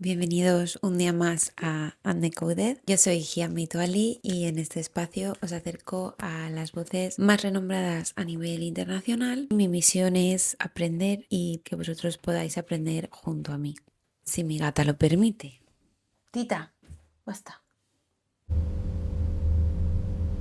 bienvenidos un día más a Uncoded. Yo soy Gia Mituali y en este espacio os acerco a las voces más renombradas a nivel internacional. Mi misión es aprender y que vosotros podáis aprender junto a mí, si mi gata lo permite. Tita, basta.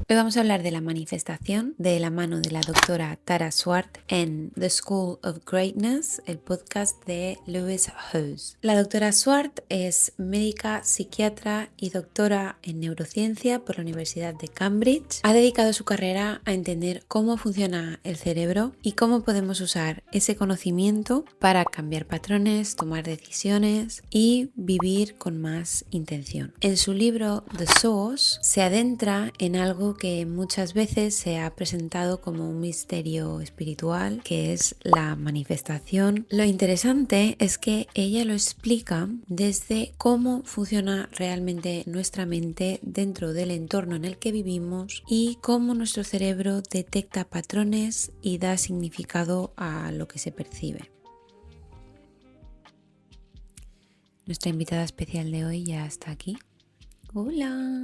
Hoy vamos a hablar de la manifestación de la mano de la doctora Tara Swart en The School of Greatness, el podcast de Lewis Howes. La doctora Swart es médica, psiquiatra y doctora en neurociencia por la Universidad de Cambridge. Ha dedicado su carrera a entender cómo funciona el cerebro y cómo podemos usar ese conocimiento para cambiar patrones, tomar decisiones y vivir con más intención. En su libro The Source se adentra en algo que muchas veces se ha presentado como un misterio espiritual, que es la manifestación. Lo interesante es que ella lo explica desde cómo funciona realmente nuestra mente dentro del entorno en el que vivimos y cómo nuestro cerebro detecta patrones y da significado a lo que se percibe. Nuestra invitada especial de hoy ya está aquí. Hola.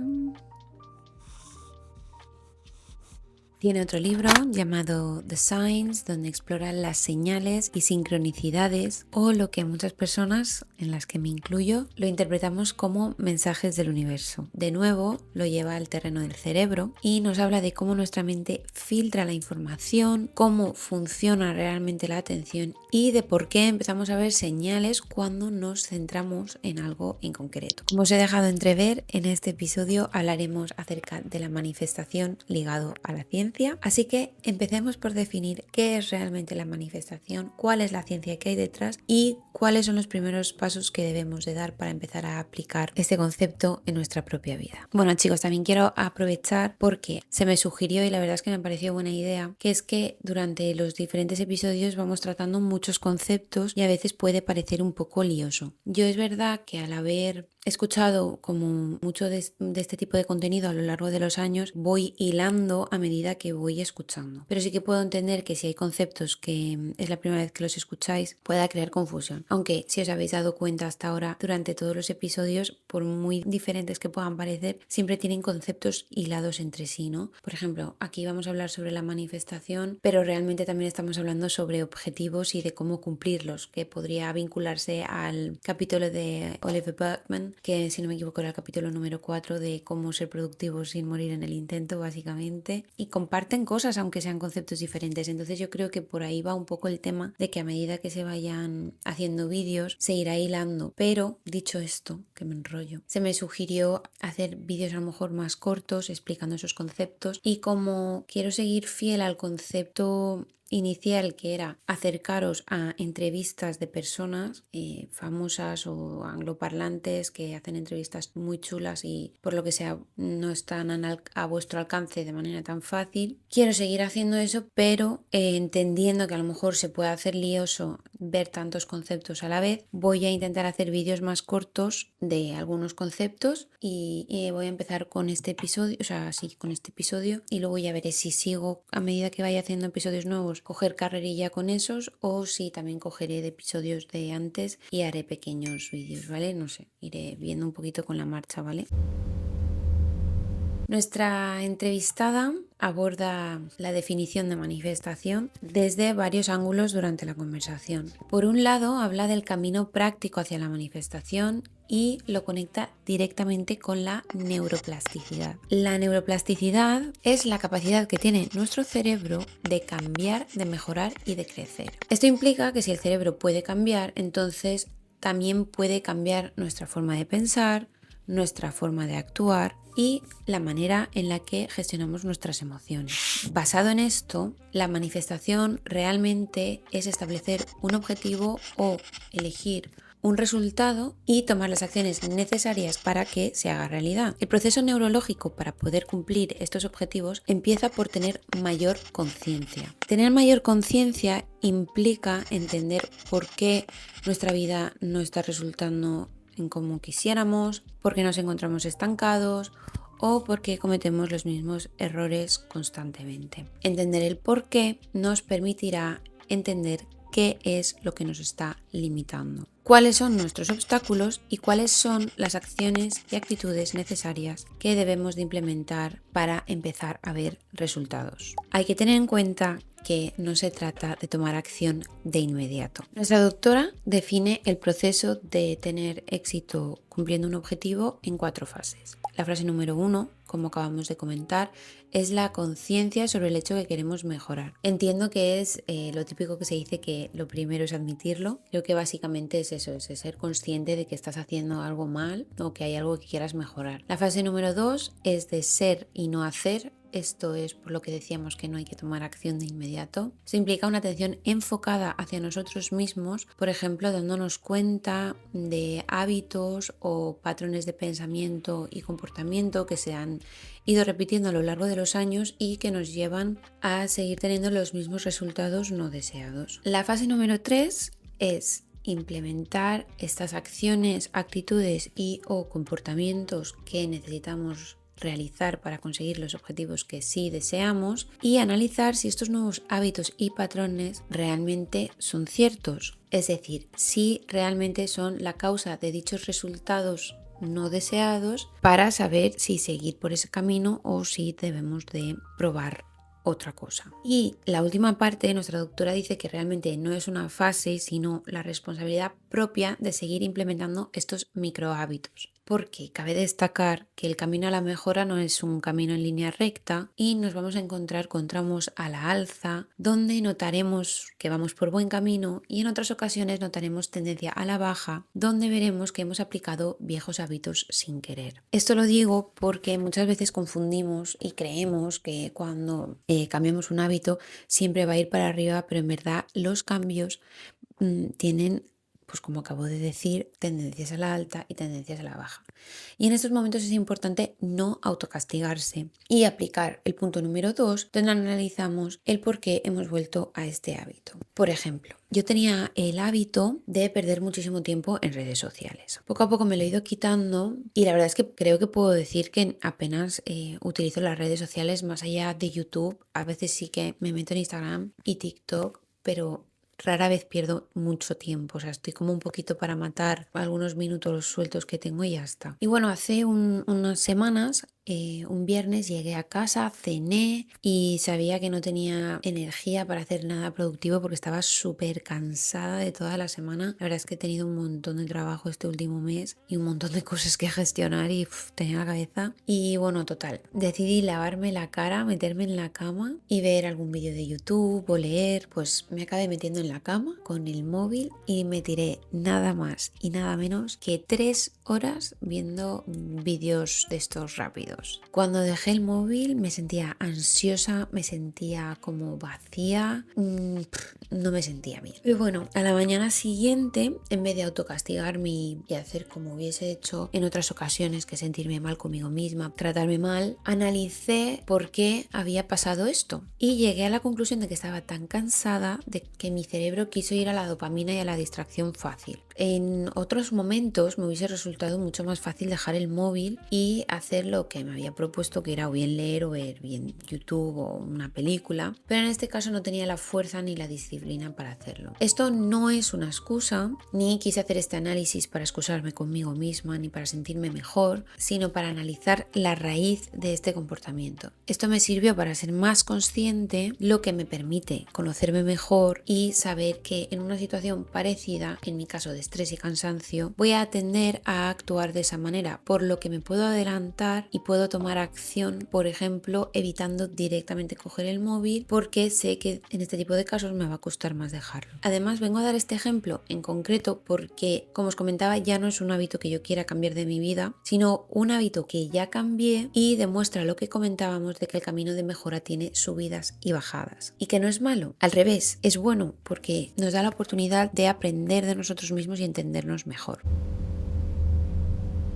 Tiene otro libro llamado The Signs, donde explora las señales y sincronicidades, o lo que muchas personas, en las que me incluyo, lo interpretamos como mensajes del universo. De nuevo, lo lleva al terreno del cerebro y nos habla de cómo nuestra mente filtra la información, cómo funciona realmente la atención y de por qué empezamos a ver señales cuando nos centramos en algo en concreto. Como os he dejado entrever, en este episodio hablaremos acerca de la manifestación ligado a la ciencia. Así que empecemos por definir qué es realmente la manifestación, cuál es la ciencia que hay detrás y cuáles son los primeros pasos que debemos de dar para empezar a aplicar este concepto en nuestra propia vida. Bueno, chicos, también quiero aprovechar porque se me sugirió y la verdad es que me pareció buena idea, que es que durante los diferentes episodios vamos tratando muchos conceptos y a veces puede parecer un poco lioso. Yo es verdad que al haber escuchado como mucho de este tipo de contenido a lo largo de los años, voy hilando a medida que voy escuchando. Pero sí que puedo entender que si hay conceptos que es la primera vez que los escucháis, pueda crear confusión. Aunque si os habéis dado cuenta hasta ahora, durante todos los episodios, por muy diferentes que puedan parecer, siempre tienen conceptos hilados entre sí, ¿no? Por ejemplo, aquí vamos a hablar sobre la manifestación, pero realmente también estamos hablando sobre objetivos y de cómo cumplirlos, que podría vincularse al capítulo de Oliver Burkeman, que si no me equivoco era el capítulo número 4 de cómo ser productivos sin morir en el intento, básicamente, y comparten cosas aunque sean conceptos diferentes. Entonces yo creo que por ahí va un poco el tema de que a medida que se vayan haciendo vídeos se irá hilando. Pero dicho esto, que me enrollo, se me sugirió hacer vídeos a lo mejor más cortos explicando esos conceptos, y como quiero seguir fiel al concepto inicial, que era acercaros a entrevistas de personas famosas o angloparlantes que hacen entrevistas muy chulas y por lo que sea no están a vuestro alcance de manera tan fácil. Quiero seguir haciendo eso, pero entendiendo que a lo mejor se puede hacer lioso ver tantos conceptos a la vez, voy a intentar hacer vídeos más cortos de algunos conceptos y voy a empezar con este episodio, con este episodio, y luego ya veré si sigo a medida que vaya haciendo episodios nuevos coger carrerilla con esos, o si también cogeré de episodios de antes y haré pequeños vídeos, ¿vale? No sé, iré viendo un poquito con la marcha, ¿vale? Nuestra entrevistada aborda la definición de manifestación desde varios ángulos durante la conversación. Por un lado, habla del camino práctico hacia la manifestación y lo conecta directamente con la neuroplasticidad. La neuroplasticidad es la capacidad que tiene nuestro cerebro de cambiar, de mejorar y de crecer. Esto implica que si el cerebro puede cambiar, entonces también puede cambiar nuestra forma de pensar, nuestra forma de actuar y la manera en la que gestionamos nuestras emociones. Basado en esto, la manifestación realmente es establecer un objetivo o elegir un resultado y tomar las acciones necesarias para que se haga realidad. El proceso neurológico para poder cumplir estos objetivos empieza por tener mayor conciencia. Tener mayor conciencia implica entender por qué nuestra vida no está resultando en como quisiéramos, porque nos encontramos estancados o porque cometemos los mismos errores constantemente. Entender el por qué nos permitirá entender qué es lo que nos está limitando, cuáles son nuestros obstáculos y cuáles son las acciones y actitudes necesarias que debemos de implementar para empezar a ver resultados. Hay que tener en cuenta que no se trata de tomar acción de inmediato. Nuestra doctora define el proceso de tener éxito cumpliendo un objetivo en 4 fases. La fase número 1, como acabamos de comentar, es la conciencia sobre el hecho que queremos mejorar. Entiendo que es lo típico que se dice, que lo primero es admitirlo. Creo que básicamente es eso, es ser consciente de que estás haciendo algo mal o que hay algo que quieras mejorar. La fase número 2 es de ser y no hacer. Esto es por lo que decíamos que no hay que tomar acción de inmediato. Esto implica una atención enfocada hacia nosotros mismos, por ejemplo, dándonos cuenta de hábitos o patrones de pensamiento y comportamiento que se han ido repitiendo a lo largo de los años y que nos llevan a seguir teniendo los mismos resultados no deseados. La fase número 3 es implementar estas acciones, actitudes y o comportamientos que necesitamos realizar para conseguir los objetivos que sí deseamos y analizar si estos nuevos hábitos y patrones realmente son ciertos, es decir, si realmente son la causa de dichos resultados no deseados, para saber si seguir por ese camino o si debemos de probar otra cosa. Y la última parte, nuestra doctora dice que realmente no es una fase, sino la responsabilidad propia de seguir implementando estos micro hábitos. Porque cabe destacar que el camino a la mejora no es un camino en línea recta y nos vamos a encontrar con tramos a la alza donde notaremos que vamos por buen camino y en otras ocasiones notaremos tendencia a la baja donde veremos que hemos aplicado viejos hábitos sin querer. Esto lo digo porque muchas veces confundimos y creemos que cuando cambiamos un hábito siempre va a ir para arriba, pero en verdad los cambios tienen, pues como acabo de decir, tendencias a la alta y tendencias a la baja. Y en estos momentos es importante no autocastigarse y aplicar el punto número 2, donde analizamos el por qué hemos vuelto a este hábito. Por ejemplo, yo tenía el hábito de perder muchísimo tiempo en redes sociales. Poco a poco me lo he ido quitando y la verdad es que creo que puedo decir que apenas utilizo las redes sociales más allá de YouTube. A veces sí que me meto en Instagram y TikTok, pero rara vez pierdo mucho tiempo, o sea, estoy como un poquito para matar algunos minutos sueltos que tengo y ya está. Y bueno, hace unas semanas, un viernes llegué a casa, cené y sabía que no tenía energía para hacer nada productivo porque estaba súper cansada de toda la semana. La verdad es que he tenido un montón de trabajo este último mes y un montón de cosas que gestionar y tenía la cabeza. Y bueno, total, decidí lavarme la cara, meterme en la cama y ver algún vídeo de YouTube o leer. Pues me acabé metiendo en la cama con el móvil y me tiré nada más y nada menos que 3 horas viendo vídeos de estos rápidos. Cuando dejé el móvil me sentía ansiosa, me sentía como vacía, no me sentía bien. Y bueno, a la mañana siguiente, en vez de autocastigarme y hacer como hubiese hecho en otras ocasiones, que sentirme mal conmigo misma, tratarme mal, analicé por qué había pasado esto y llegué a la conclusión de que estaba tan cansada de que mi cerebro quiso ir a la dopamina y a la distracción fácil. En otros momentos me hubiese resultado mucho más fácil dejar el móvil y hacer lo que me había propuesto, que era o bien leer o ver bien YouTube o una película, pero en este caso no tenía la fuerza ni la disciplina para hacerlo. Esto no es una excusa, ni quise hacer este análisis para excusarme conmigo misma ni para sentirme mejor, sino para analizar la raíz de este comportamiento. Esto me sirvió para ser más consciente, lo que me permite conocerme mejor y saber que en una situación parecida, en mi caso de estrés y cansancio, voy a tender a actuar de esa manera, por lo que me puedo adelantar y puedo tomar acción, por ejemplo, evitando directamente coger el móvil, porque sé que en este tipo de casos me va a costar más dejarlo. Además, vengo a dar este ejemplo en concreto porque, como os comentaba, ya no es un hábito que yo quiera cambiar de mi vida, sino un hábito que ya cambié y demuestra lo que comentábamos de que el camino de mejora tiene subidas y bajadas. Y que no es malo, al revés, es bueno porque nos da la oportunidad de aprender de nosotros mismos y entendernos mejor.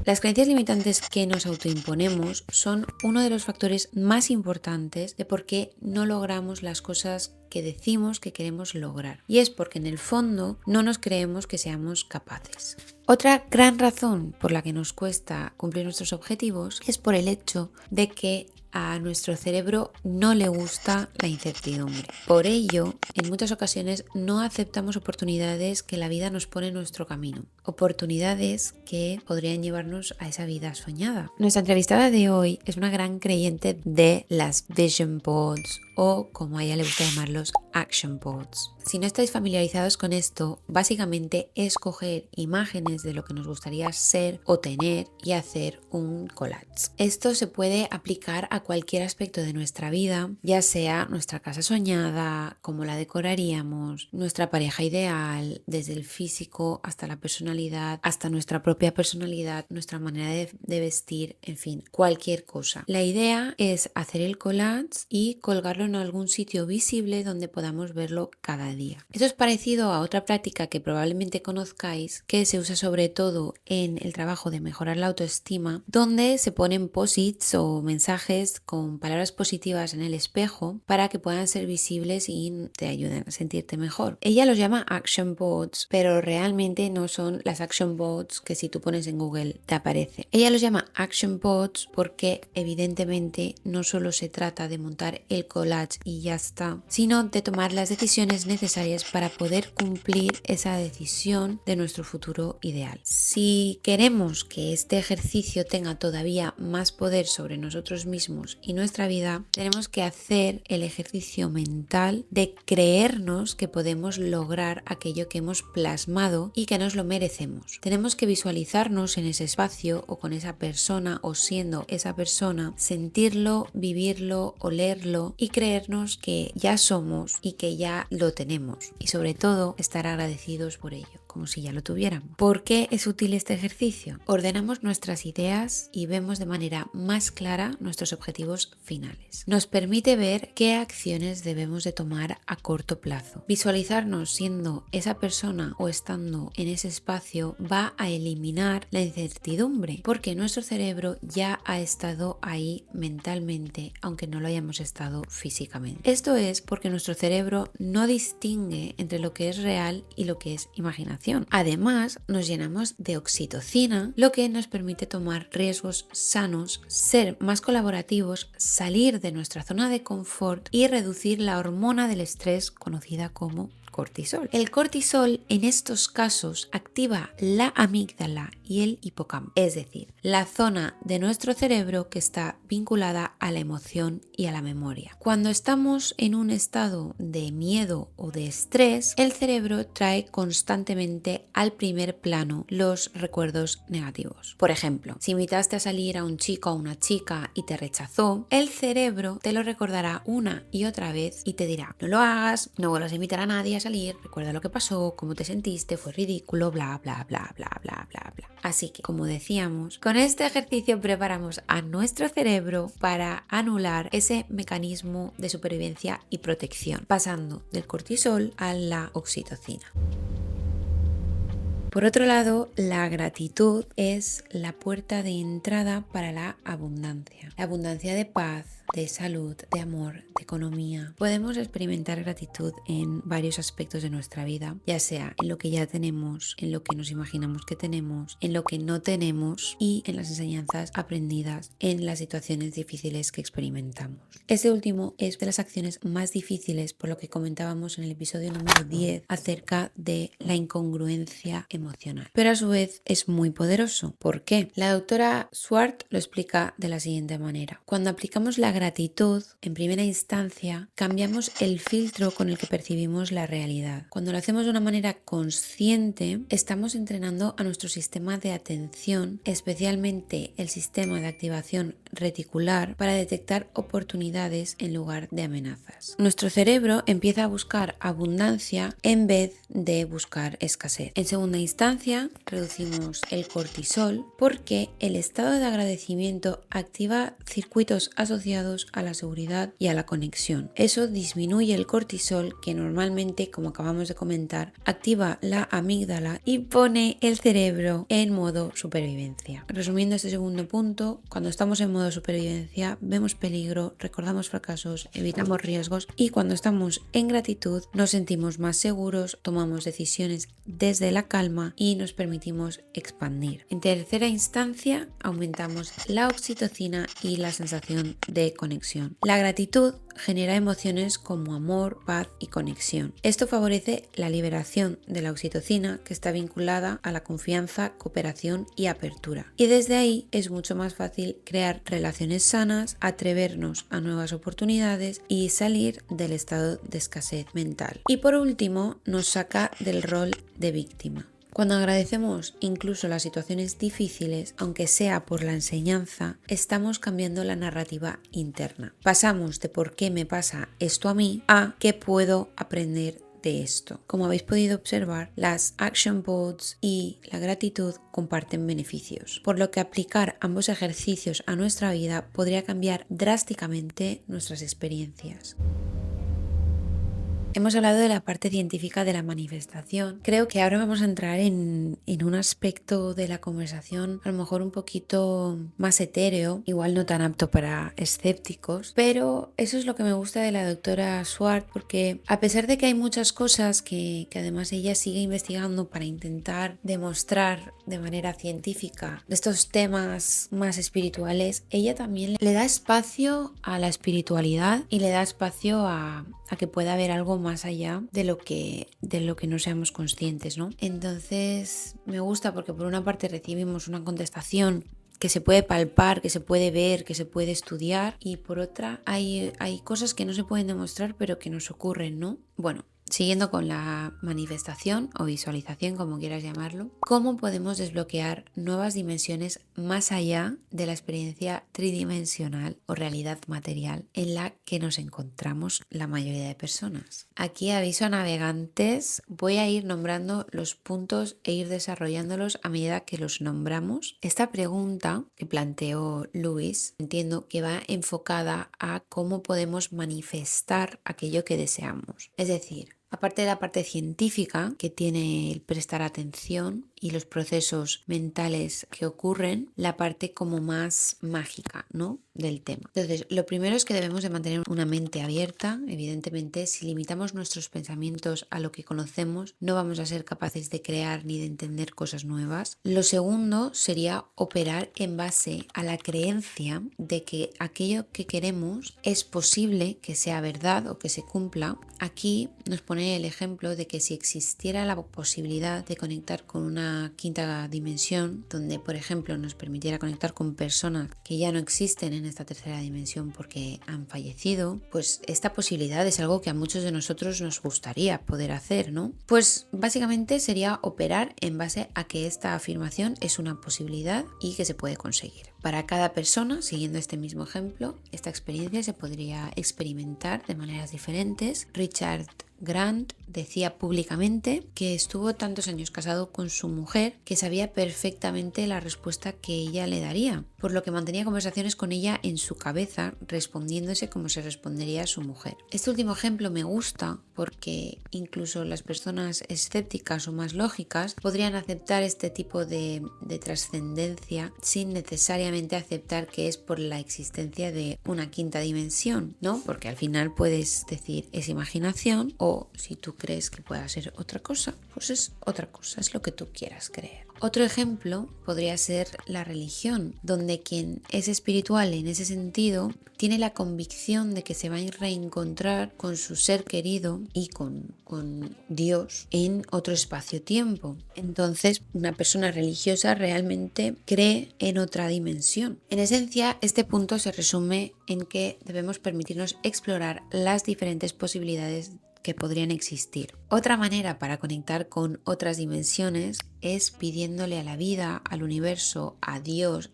Las creencias limitantes que nos autoimponemos son uno de los factores más importantes de por qué no logramos las cosas que decimos que queremos lograr. Y es porque en el fondo no nos creemos que seamos capaces. Otra gran razón por la que nos cuesta cumplir nuestros objetivos es por el hecho de que a nuestro cerebro no le gusta la incertidumbre. Por ello, en muchas ocasiones no aceptamos oportunidades que la vida nos pone en nuestro camino. Oportunidades que podrían llevarnos a esa vida soñada. Nuestra entrevistada de hoy es una gran creyente de las vision boards o, como a ella le gusta llamarlos, action boards. Si no estáis familiarizados con esto, básicamente es coger imágenes de lo que nos gustaría ser o tener y hacer un collage. Esto se puede aplicar a cualquier aspecto de nuestra vida, ya sea nuestra casa soñada, cómo la decoraríamos, nuestra pareja ideal, desde el físico hasta la personalidad, hasta nuestra propia personalidad, nuestra manera de vestir, en fin, cualquier cosa. La idea es hacer el collage y colgarlo en algún sitio visible donde podamos verlo cada día. Esto es parecido a otra práctica que probablemente conozcáis, que se usa sobre todo en el trabajo de mejorar la autoestima, donde se ponen post-its o mensajes con palabras positivas en el espejo para que puedan ser visibles y te ayuden a sentirte mejor. Ella los llama action boards, pero realmente no son las action boards que si tú pones en Google te aparece. Ella los llama action boards porque evidentemente no solo se trata de montar el collage y ya está, sino de tomar las decisiones necesarias para poder cumplir esa decisión de nuestro futuro ideal. Si queremos que este ejercicio tenga todavía más poder sobre nosotros mismos y nuestra vida, tenemos que hacer el ejercicio mental de creernos que podemos lograr aquello que hemos plasmado y que nos lo merecemos. Tenemos que visualizarnos en ese espacio o con esa persona o siendo esa persona, sentirlo, vivirlo, olerlo y creernos que ya somos y que ya lo tenemos, y sobre todo estar agradecidos por ello, como si ya lo tuviéramos. ¿Por qué es útil este ejercicio? Ordenamos nuestras ideas y vemos de manera más clara nuestros objetivos finales. Nos permite ver qué acciones debemos de tomar a corto plazo. Visualizarnos siendo esa persona o estando en ese espacio va a eliminar la incertidumbre, porque nuestro cerebro ya ha estado ahí mentalmente, aunque no lo hayamos estado físicamente. Esto es porque nuestro cerebro no distingue entre lo que es real y lo que es imaginación. Además, nos llenamos de oxitocina, lo que nos permite tomar riesgos sanos, ser más colaborativos, salir de nuestra zona de confort y reducir la hormona del estrés conocida como cortisol. El cortisol en estos casos activa la amígdala y el hipocampo, es decir, la zona de nuestro cerebro que está vinculada a la emoción y a la memoria. Cuando estamos en un estado de miedo o de estrés, el cerebro trae constantemente al primer plano los recuerdos negativos. Por ejemplo, si invitaste a salir a un chico o una chica y te rechazó, el cerebro te lo recordará una y otra vez y te dirá: no lo hagas, no vuelvas a invitar a nadie a salir, recuerda lo que pasó, cómo te sentiste, fue ridículo, bla bla bla bla bla bla bla. Así que, como decíamos, con este ejercicio preparamos a nuestro cerebro para anular ese mecanismo de supervivencia y protección, pasando del cortisol a la oxitocina. Por otro lado, la gratitud es la puerta de entrada para la abundancia de paz, de salud, de amor, de economía. Podemos experimentar gratitud en varios aspectos de nuestra vida, ya sea en lo que ya tenemos, en lo que nos imaginamos que tenemos, en lo que no tenemos y en las enseñanzas aprendidas en las situaciones difíciles que experimentamos. Este último es de las acciones más difíciles, por lo que comentábamos en el episodio número 10 acerca de la incongruencia emocional. Pero a su vez es muy poderoso. ¿Por qué? La doctora Swart lo explica de la siguiente manera. Cuando aplicamos la gratitud, en primera instancia, cambiamos el filtro con el que percibimos la realidad. Cuando lo hacemos de una manera consciente, estamos entrenando a nuestro sistema de atención, especialmente el sistema de activación reticular, para detectar oportunidades en lugar de amenazas. Nuestro cerebro empieza a buscar abundancia en vez de buscar escasez. En segunda instancia, reducimos el cortisol porque el estado de agradecimiento activa circuitos asociados a la seguridad y a la conexión. Eso disminuye el cortisol, que normalmente, como acabamos de comentar, activa la amígdala y pone el cerebro en modo supervivencia. Resumiendo este segundo punto, cuando estamos en modo modo supervivencia, vemos peligro, recordamos fracasos, evitamos riesgos y cuando estamos en gratitud nos sentimos más seguros, tomamos decisiones desde la calma y nos permitimos expandir. En tercera instancia, aumentamos la oxitocina y la sensación de conexión. La gratitud genera emociones como amor, paz y conexión. Esto favorece la liberación de la oxitocina, que está vinculada a la confianza, cooperación y apertura. Y desde ahí es mucho más fácil crear relaciones sanas, atrevernos a nuevas oportunidades y salir del estado de escasez mental. Y por último, nos saca del rol de víctima. Cuando agradecemos incluso las situaciones difíciles, aunque sea por la enseñanza, estamos cambiando la narrativa interna. Pasamos de por qué me pasa esto a mí a qué puedo aprender de esto. Como habéis podido observar, las action boards y la gratitud comparten beneficios, por lo que aplicar ambos ejercicios a nuestra vida podría cambiar drásticamente nuestras experiencias. Hemos hablado de la parte científica de la manifestación. Creo que ahora vamos a entrar en un aspecto de la conversación a lo mejor un poquito más etéreo, igual no tan apto para escépticos, pero eso es lo que me gusta de la doctora Swart, porque a pesar de que hay muchas cosas que además ella sigue investigando para intentar demostrar de manera científica estos temas más espirituales, ella también le da espacio a la espiritualidad y le da espacio a que pueda haber algo más allá de lo que no seamos conscientes, ¿no? Entonces me gusta porque por una parte recibimos una contestación que se puede palpar, que se puede ver, que se puede estudiar, y por otra hay cosas que no se pueden demostrar pero que nos ocurren, ¿no? Bueno, siguiendo con la manifestación o visualización, como quieras llamarlo, ¿cómo podemos desbloquear nuevas dimensiones más allá de la experiencia tridimensional o realidad material en la que nos encontramos la mayoría de personas? Aquí aviso a navegantes, voy a ir nombrando los puntos e ir desarrollándolos a medida que los nombramos. Esta pregunta que planteó Lewis, entiendo que va enfocada a cómo podemos manifestar aquello que deseamos. Es decir, aparte de la parte científica que tiene el prestar atención y los procesos mentales que ocurren, la parte como más mágica, ¿no?, del tema. Entonces, lo primero es que debemos de mantener una mente abierta. Evidentemente, si limitamos nuestros pensamientos a lo que conocemos, no vamos a ser capaces de crear ni de entender cosas nuevas. Lo segundo sería operar en base a la creencia de que aquello que queremos es posible que sea verdad o que se cumpla. Aquí nos pone el ejemplo de que si existiera la posibilidad de conectar con una quinta dimensión, donde por ejemplo nos permitiera conectar con personas que ya no existen en esta tercera dimensión porque han fallecido, pues esta posibilidad es algo que a muchos de nosotros nos gustaría poder hacer, ¿no? Pues básicamente sería operar en base a que esta afirmación es una posibilidad y que se puede conseguir. Para cada persona, siguiendo este mismo ejemplo, esta experiencia se podría experimentar de maneras diferentes. Richard Grant decía públicamente que estuvo tantos años casado con su mujer que sabía perfectamente la respuesta que ella le daría, por lo que mantenía conversaciones con ella en su cabeza, respondiéndose como se respondería a su mujer. Este último ejemplo me gusta porque incluso las personas escépticas o más lógicas podrían aceptar este tipo de trascendencia sin necesariamente aceptar que es por la existencia de una quinta dimensión, ¿no? Porque al final puedes decir es imaginación, o si tú crees que pueda ser otra cosa, pues es otra cosa, es lo que tú quieras creer. Otro ejemplo podría ser la religión, donde quien es espiritual en ese sentido tiene la convicción de que se va a reencontrar con su ser querido y con Dios en otro espacio-tiempo. Entonces, una persona religiosa realmente cree en otra dimensión. En esencia, este punto se resume en que debemos permitirnos explorar las diferentes posibilidades que podrían existir. Otra manera para conectar con otras dimensiones es pidiéndole a la vida, al universo, a Dios,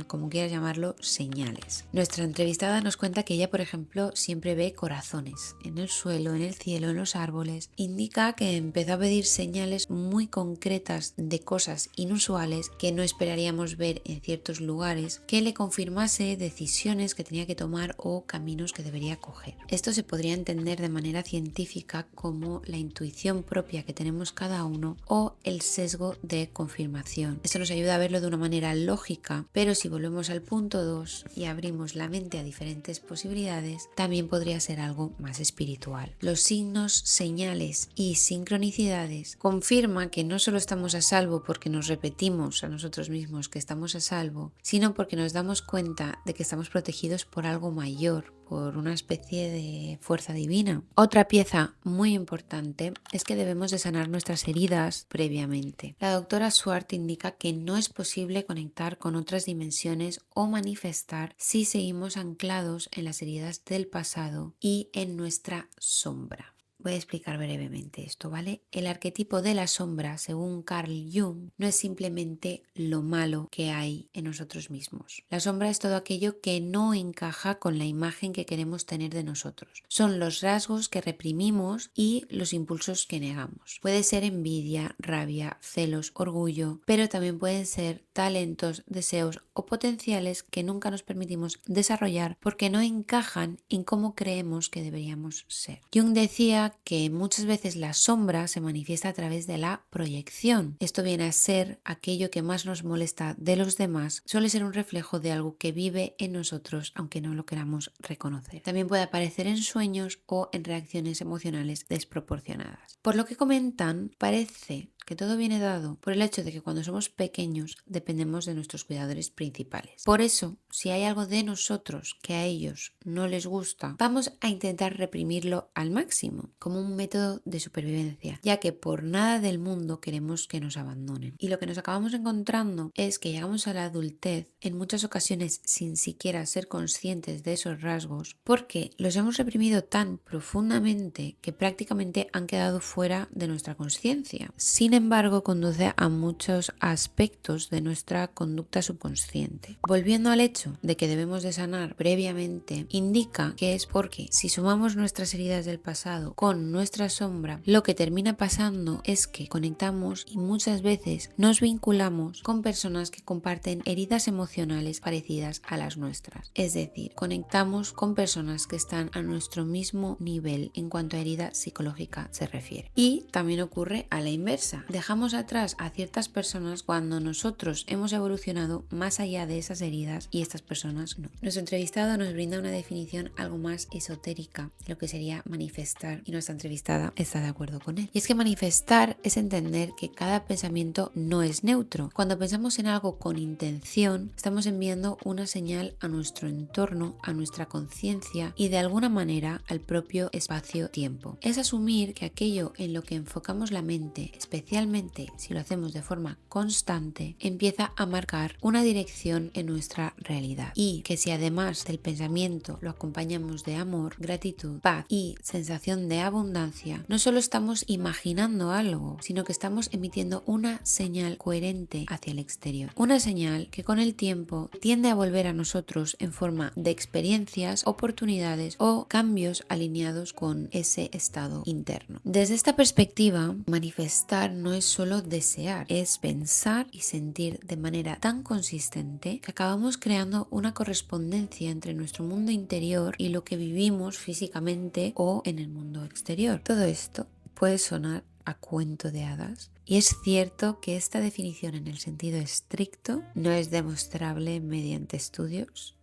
como quieras llamarlo, señales. Nuestra entrevistada nos cuenta que ella, por ejemplo, siempre ve corazones en el suelo, en el cielo, en los árboles. Indica que empezó a pedir señales muy concretas de cosas inusuales que no esperaríamos ver en ciertos lugares, que le confirmase decisiones que tenía que tomar o caminos que debería coger. Esto se podría entender de manera científica como la intuición propia que tenemos cada uno o el sesgo de confirmación. Esto nos ayuda a verlo de una manera lógica, pero si volvemos al punto 2 y abrimos la mente a diferentes posibilidades, también podría ser algo más espiritual. Los signos, señales y sincronicidades confirman que no solo estamos a salvo porque nos repetimos a nosotros mismos que estamos a salvo, sino porque nos damos cuenta de que estamos protegidos por algo mayor, por una especie de fuerza divina. Otra pieza muy importante es que debemos de sanar nuestras heridas previamente. La doctora Swart indica que no es posible conectar con otras dimensiones o manifestar si seguimos anclados en las heridas del pasado y en nuestra sombra. Voy a explicar brevemente esto, ¿vale? El arquetipo de la sombra, según Carl Jung, no es simplemente lo malo que hay en nosotros mismos. La sombra es todo aquello que no encaja con la imagen que queremos tener de nosotros. Son los rasgos que reprimimos y los impulsos que negamos. Puede ser envidia, rabia, celos, orgullo, pero también pueden ser talentos, deseos o potenciales que nunca nos permitimos desarrollar porque no encajan en cómo creemos que deberíamos ser. Jung decía que muchas veces la sombra se manifiesta a través de la proyección. Esto viene a ser aquello que más nos molesta de los demás, suele ser un reflejo de algo que vive en nosotros, aunque no lo queramos reconocer. También puede aparecer en sueños o en reacciones emocionales desproporcionadas. Por lo que comentan, parece que todo viene dado por el hecho de que cuando somos pequeños dependemos de nuestros cuidadores principales. Por eso, si hay algo de nosotros que a ellos no les gusta, vamos a intentar reprimirlo al máximo, como un método de supervivencia, ya que por nada del mundo queremos que nos abandonen. Y lo que nos acabamos encontrando es que llegamos a la adultez en muchas ocasiones sin siquiera ser conscientes de esos rasgos, porque los hemos reprimido tan profundamente que prácticamente han quedado fuera de nuestra conciencia. Sin embargo, conduce a muchos aspectos de nuestra conducta subconsciente. Volviendo al hecho de que debemos de sanar previamente, indica que es porque si sumamos nuestras heridas del pasado con nuestra sombra, lo que termina pasando es que conectamos y muchas veces nos vinculamos con personas que comparten heridas emocionales parecidas a las nuestras. Es decir, conectamos con personas que están a nuestro mismo nivel en cuanto a herida psicológica se refiere. Y también ocurre a la inversa. Dejamos atrás a ciertas personas cuando nosotros hemos evolucionado más allá de esas heridas y estas personas no. Nuestro entrevistado nos brinda una definición algo más esotérica de lo que sería manifestar y nuestra entrevistada está de acuerdo con él. Y es que manifestar es entender que cada pensamiento no es neutro. Cuando pensamos en algo con intención, estamos enviando una señal a nuestro entorno, a nuestra conciencia y de alguna manera al propio espacio-tiempo. Es asumir que aquello en lo que enfocamos la mente, especialmente si lo hacemos de forma constante, empieza a marcar una dirección en nuestra realidad. Y que si además del pensamiento lo acompañamos de amor, gratitud, paz y sensación de abundancia, no solo estamos imaginando algo, sino que estamos emitiendo una señal coherente hacia el exterior. Una señal que con el tiempo tiende a volver a nosotros en forma de experiencias, oportunidades o cambios alineados con ese estado interno. Desde esta perspectiva, manifestar no es solo desear, es pensar y sentir de manera tan consistente que acabamos creando una correspondencia entre nuestro mundo interior y lo que vivimos físicamente o en el mundo exterior. Todo esto puede sonar a cuento de hadas. Y es cierto que esta definición en el sentido estricto no es demostrable mediante estudios,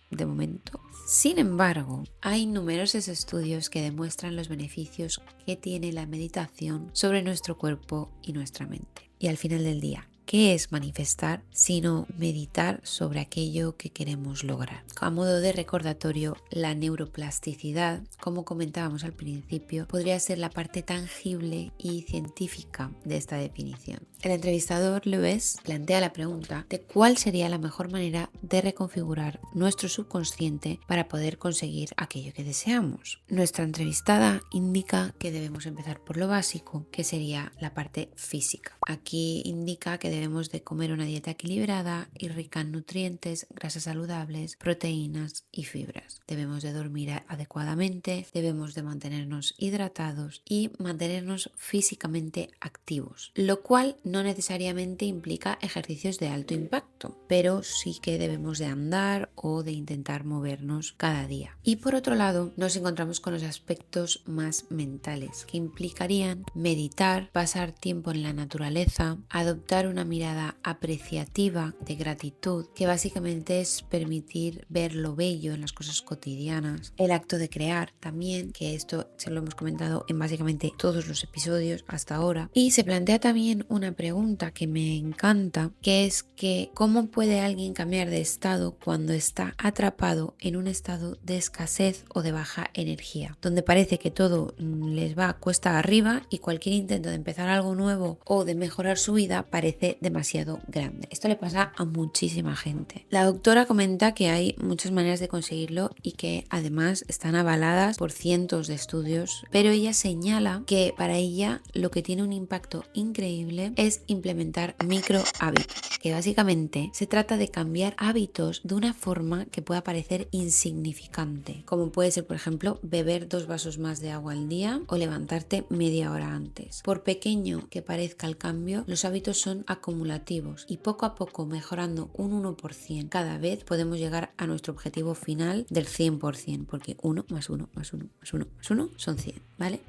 de momento. Sin embargo, hay numerosos estudios que demuestran los beneficios que tiene la meditación sobre nuestro cuerpo y nuestra mente. Y al final del día, ¿qué es manifestar sino meditar sobre aquello que queremos lograr? A modo de recordatorio, la neuroplasticidad, como comentábamos al principio, podría ser la parte tangible y científica de esta definición. El entrevistador Lewis plantea la pregunta de cuál sería la mejor manera de reconfigurar nuestro subconsciente para poder conseguir aquello que deseamos. Nuestra entrevistada indica que debemos empezar por lo básico, que sería la parte física. Aquí indica que debemos de comer una dieta equilibrada y rica en nutrientes, grasas saludables, proteínas y fibras. Debemos de dormir adecuadamente, debemos de mantenernos hidratados y mantenernos físicamente activos, lo cual no necesariamente implica ejercicios de alto impacto, pero sí que debemos de andar o de intentar movernos cada día. Y por otro lado, nos encontramos con los aspectos más mentales, que implicarían meditar, pasar tiempo en la naturaleza, adoptar una mirada apreciativa de gratitud, que básicamente es permitir ver lo bello en las cosas cotidianas, el acto de crear también, que esto se lo hemos comentado en básicamente todos los episodios hasta ahora. Y se plantea también una pregunta que me encanta, que es que ¿cómo puede alguien cambiar de estado cuando está atrapado en un estado de escasez o de baja energía, donde parece que todo les va cuesta arriba y cualquier intento de empezar algo nuevo o de mejorar su vida parece demasiado grande? Esto le pasa a muchísima gente. La doctora comenta que hay muchas maneras de conseguirlo y que además están avaladas por cientos de estudios, pero ella señala que para ella lo que tiene un impacto increíble es implementar micro hábitos, que básicamente se trata de cambiar hábitos de una forma que pueda parecer insignificante, como puede ser, por ejemplo, beber 2 vasos más de agua al día o levantarte media hora antes. Por pequeño que parezca el cambio, los hábitos son acumulativos y poco a poco, mejorando un 1% cada vez, podemos llegar a nuestro objetivo final del 100%, porque 1 más 1 más 1 más 1 más 1 son 100, ¿vale?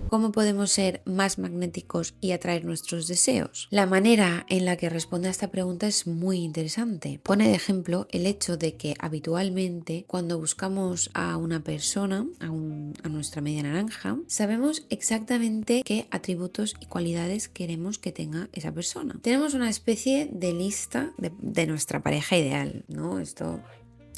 ¿Cómo podemos ser más magnéticos y atraer nuestros deseos? La manera en la que responde a esta pregunta es muy interesante. Pone de ejemplo el hecho de que habitualmente cuando buscamos a una persona, a nuestra media naranja, sabemos exactamente qué atributos y cualidades queremos que tenga esa persona. Tenemos una especie de lista de nuestra pareja ideal, ¿no? Esto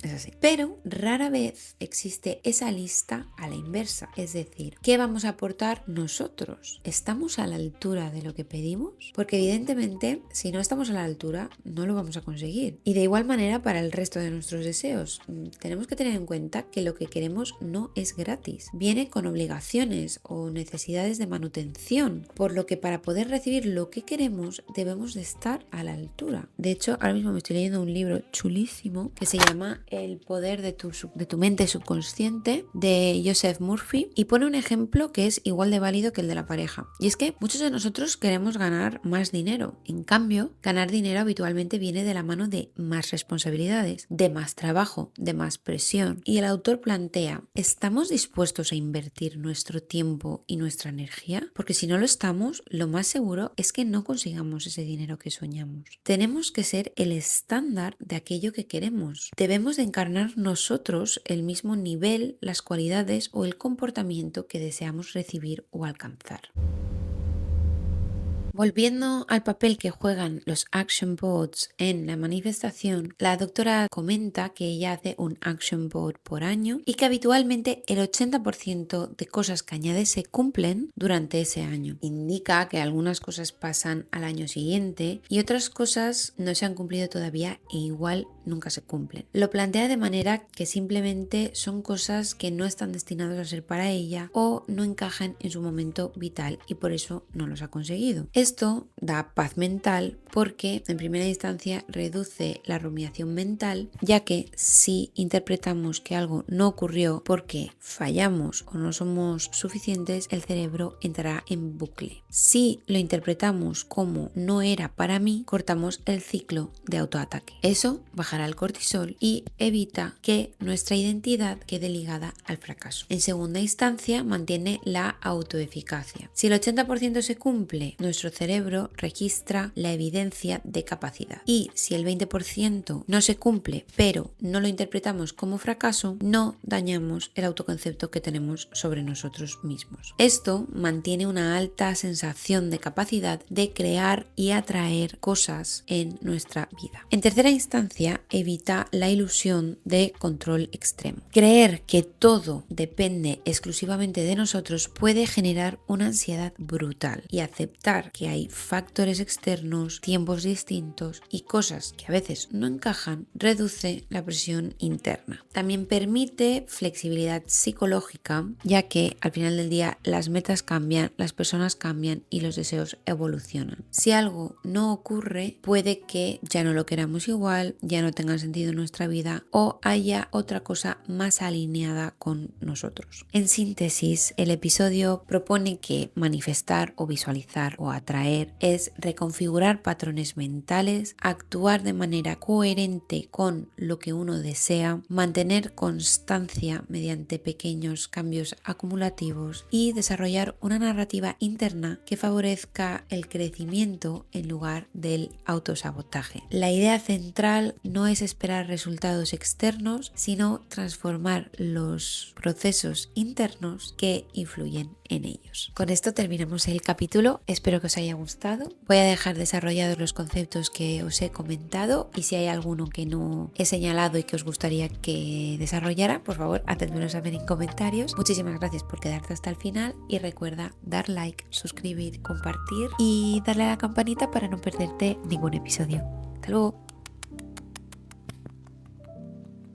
es así. Pero rara vez existe esa lista a la inversa. Es decir, ¿qué vamos a aportar nosotros? ¿Estamos a la altura de lo que pedimos? Porque evidentemente, si no estamos a la altura, no lo vamos a conseguir. Y de igual manera para el resto de nuestros deseos. Tenemos que tener en cuenta que lo que queremos no es gratis. Viene con obligaciones o necesidades de manutención. Por lo que para poder recibir lo que queremos, debemos de estar a la altura. De hecho, ahora mismo me estoy leyendo un libro chulísimo que se llama El poder de tu mente subconsciente, de Joseph Murphy, y pone un ejemplo que es igual de válido que el de la pareja. Y es que muchos de nosotros queremos ganar más dinero. En cambio, ganar dinero habitualmente viene de la mano de más responsabilidades, de más trabajo, de más presión. Y el autor plantea, ¿estamos dispuestos a invertir nuestro tiempo y nuestra energía? Porque si no lo estamos, lo más seguro es que no consigamos ese dinero que soñamos. Tenemos que ser el estándar de aquello que queremos. Debemos de encarnar nosotros el mismo nivel, las cualidades o el comportamiento que deseamos recibir o alcanzar. Volviendo al papel que juegan los action boards en la manifestación, la doctora comenta que ella hace un action board por año y que habitualmente el 80% de cosas que añade se cumplen durante ese año. Indica que algunas cosas pasan al año siguiente y otras cosas no se han cumplido todavía e igual nunca se cumplen. Lo plantea de manera que simplemente son cosas que no están destinadas a ser para ella o no encajan en su momento vital y por eso no los ha conseguido. Esto da paz mental porque en primera instancia reduce la rumiación mental, ya que si interpretamos que algo no ocurrió porque fallamos o no somos suficientes, el cerebro entrará en bucle. Si lo interpretamos como no era para mí, cortamos el ciclo de autoataque. Eso bajará el cortisol y evita que nuestra identidad quede ligada al fracaso. En segunda instancia, mantiene la autoeficacia. Si el 80% se cumple, nuestro cerebro registra la evidencia de capacidad. Y si el 20% no se cumple, pero no lo interpretamos como fracaso, no dañamos el autoconcepto que tenemos sobre nosotros mismos. Esto mantiene una alta sensación de capacidad de crear y atraer cosas en nuestra vida. En tercera instancia, evita la ilusión de control extremo. Creer que todo depende exclusivamente de nosotros puede generar una ansiedad brutal y aceptar que hay factores externos, tiempos distintos y cosas que a veces no encajan, reduce la presión interna. También permite flexibilidad psicológica, ya que al final del día las metas cambian, las personas cambian y los deseos evolucionan. Si algo no ocurre, puede que ya no lo queramos igual, ya no tenga sentido en nuestra vida o haya otra cosa más alineada con nosotros. En síntesis, el episodio propone que manifestar o visualizar o atraer es reconfigurar patrones mentales, actuar de manera coherente con lo que uno desea, mantener constancia mediante pequeños cambios acumulativos y desarrollar una narrativa interna que favorezca el crecimiento en lugar del autosabotaje. La idea central no es esperar resultados externos, sino transformar los procesos internos que influyen en ellos. Con esto terminamos el capítulo, espero que os haya gustado. Voy a dejar desarrollados los conceptos que os he comentado y si hay alguno que no he señalado y que os gustaría que desarrollara, por favor, hacedmelo saber en comentarios. Muchísimas gracias por quedarte hasta el final y recuerda dar like, suscribir, compartir y darle a la campanita para no perderte ningún episodio. Hasta luego.